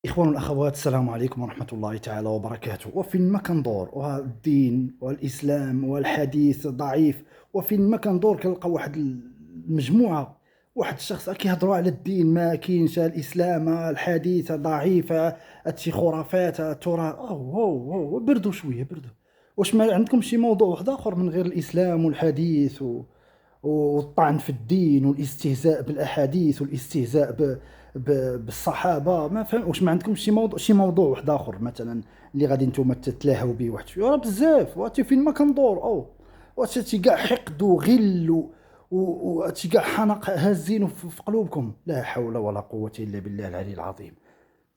إخوان والأخوات، السلام عليكم ورحمة الله تعالى وبركاته. وفين ما كندور والدين والإسلام والحديث ضعيف، وفين ما كندور كنلقى واحد المجموعة، واحد الشخص كيهضروا على الدين ما كاينش، الإسلام الحديث ضعيف، هادشي خرافات التراث. بردوا شوية، بردوا. واش ما عندكم شي موضوع واحد آخر من غير الإسلام والحديث والطعن في الدين والاستهزاء بالأحاديث والاستهزاء بالصحابة؟ ما فهم واش ما عندكم شي موضوع واحد آخر مثلا اللي غادي نتوما تتلاهوا به واحد شويه؟ راه بزاف، وهاتي فين ما كندور وهاتي كاع حقد وغل وهاتي كاع حنق هازين في قلوبكم. لا حول ولا قوة إلا بالله العلي العظيم.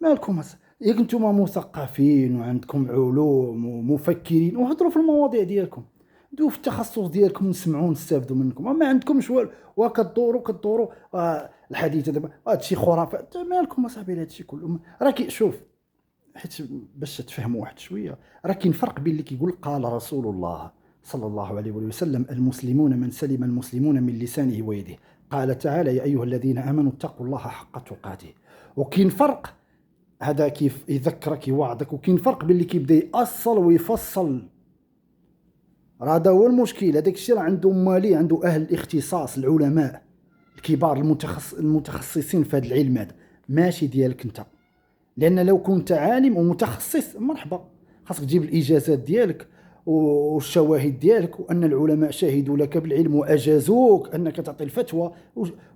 مالكم ياك نتوما مثقفين وعندكم علوم ومفكرين وهضروا في المواضيع ديالكم، دووا في التخصص ديالكم، نسمعوا ونستافدوا منكم. ما عندكمش والو، وكدوروا الحديث دابا هادشي خرافات. مالكم اصاحبي هادشي كله؟ شوف، حيت باش تفهموا واحد شويه، راه كاين فرق بين اللي كيقول قال رسول الله صلى الله عليه وسلم: المسلمون من سلم المسلمون من لسانه ويده. قال تعالى: يا ايها الذين امنوا اتقوا الله حق تقاته. وكاين فرق، هذا كيف يذكرك يوعظك، وكاين فرق بين اللي كيبدا يأصل ويفصل. راه هذا هو المشكل. هذاك الشيء راه عنده مالي، عنده اهل الاختصاص، العلماء الكبار المتخصصين في هذا العلم هذا، ماشي ديالك انت. لان لو كنت عالم ومتخصص مرحبا، خاصك تجيب الاجازات ديالك والشواهد ديالك، وان العلماء شهدوا لك بالعلم واجازوك انك تعطي الفتوى.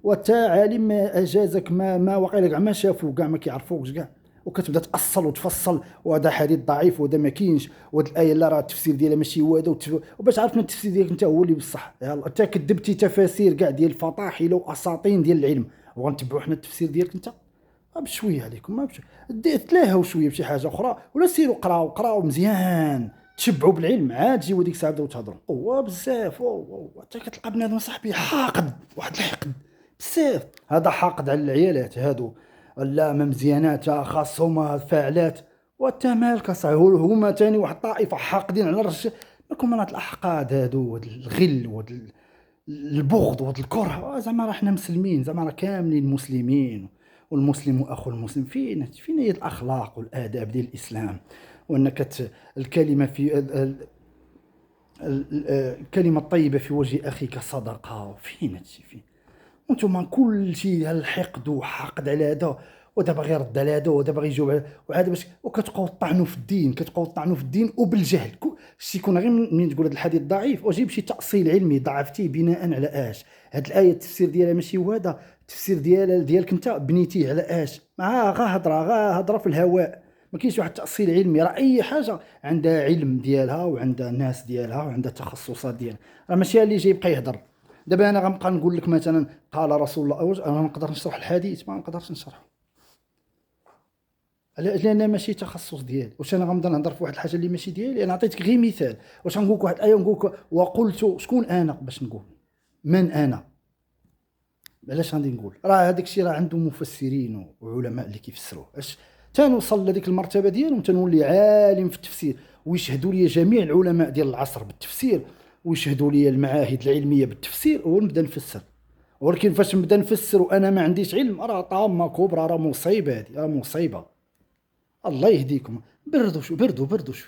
وتا عالم ما اجازك، ما واقيلا كاع ما شافوك، كاع ما كيعرفوكش كاع، وكتبدا تاصل وتفصل، وهذا حديث ضعيف وهذا ما كاينش، وهذه الايه لا راه التفسير ديالها ماشي هو هذا، وباش عرفنا التفسير ديالك انت هو اللي بصح. يلاه انت كذبتي تفاسير كاع ديال الفطاحله واساطين ديال العلم، وغنتبعوا حنا التفسير ديالك انت؟ بشويه عليكم، ما تلاهوا شويه بشي حاجه اخرى، ولا سيروا قراو مزيان، تشبعوا بالعلم، عاد جيو ديك الساعه بداو تهضروا بزاف. حتى كتلقى بنادم صاحبي حاقد، واحد الحقد بزاف. هذا حاقد على العيالات هادو، لا ما مزيانات خاصهم فاعلات. وانت مالك اصاحبي؟ هما تاني واحد الطائفه حاقدين على الرجال. لكم من هاد الاحقاد هادو، وهاد الغل وهاد البغض وهاد الكره. زعما راه حنا مسلمين، زعما راه كاملين مسلمين، والمسلم اخو المسلم. فين هي الاخلاق والاداب ديال الاسلام؟ وانك الكلمه في الكلمه الطيبه في وجه اخيك صدقه. فين هادشي؟ فين؟ وانتم كل شيء الحقد وحقد على هذا، وهذا باغي يرد على هذا، وهذا باغي يجاوب وعاد باش، وكتبقاو طعنوا في الدين، وبالجهل. شتي يكون غير منين تقول هذا الحديث ضعيف وجيب شي تاصيل علمي ضعفتيه بناء على اش. هاد الايه التفسير ديالها ماشي هو هذا التفسير ديالك انت، بنيتيه على اش؟ غا هضره في الهواء. ما كاينش واحد التاصيل علمي. راه اي حاجه عندها علم ديالها وعندها ناس ديالها وعندها تخصصات ديالها، راه ماشي اللي جاي يبقى يهضر. دابا انا غنبقى نقول لك مثلا قال رسول الله، انا نقدر نشرح الحديث؟ ما نقدرش نشرحه، لان ماشي تخصص ديالي. واش انا غنبدا نهضر في واحد الحاجه اللي ماشي ديالي؟ انا عطيتك غير مثال. واش غنقول لك واحد الايه ونقول لك وقلت؟ شكون انا باش نقول؟ من انا؟ علاش غادي نقول؟ راه هذاك الشيء راه عنده مفسرين وعلماء اللي كيفسروه. اش تنوصل لهذيك المرتبه ديالهم، تنولي عالم في التفسير، ويشهدوا لي جميع العلماء ديال العصر بالتفسير، ويشهدوا لي المعاهد العلميه بالتفسير، ونبدا نفسر. ولكن فاش نبدا نفسر وانا ما عنديش علم، راه طامه كبرى، راه مصيبه، هذه راه مصيبه. الله يهديكم. بردوا شويه.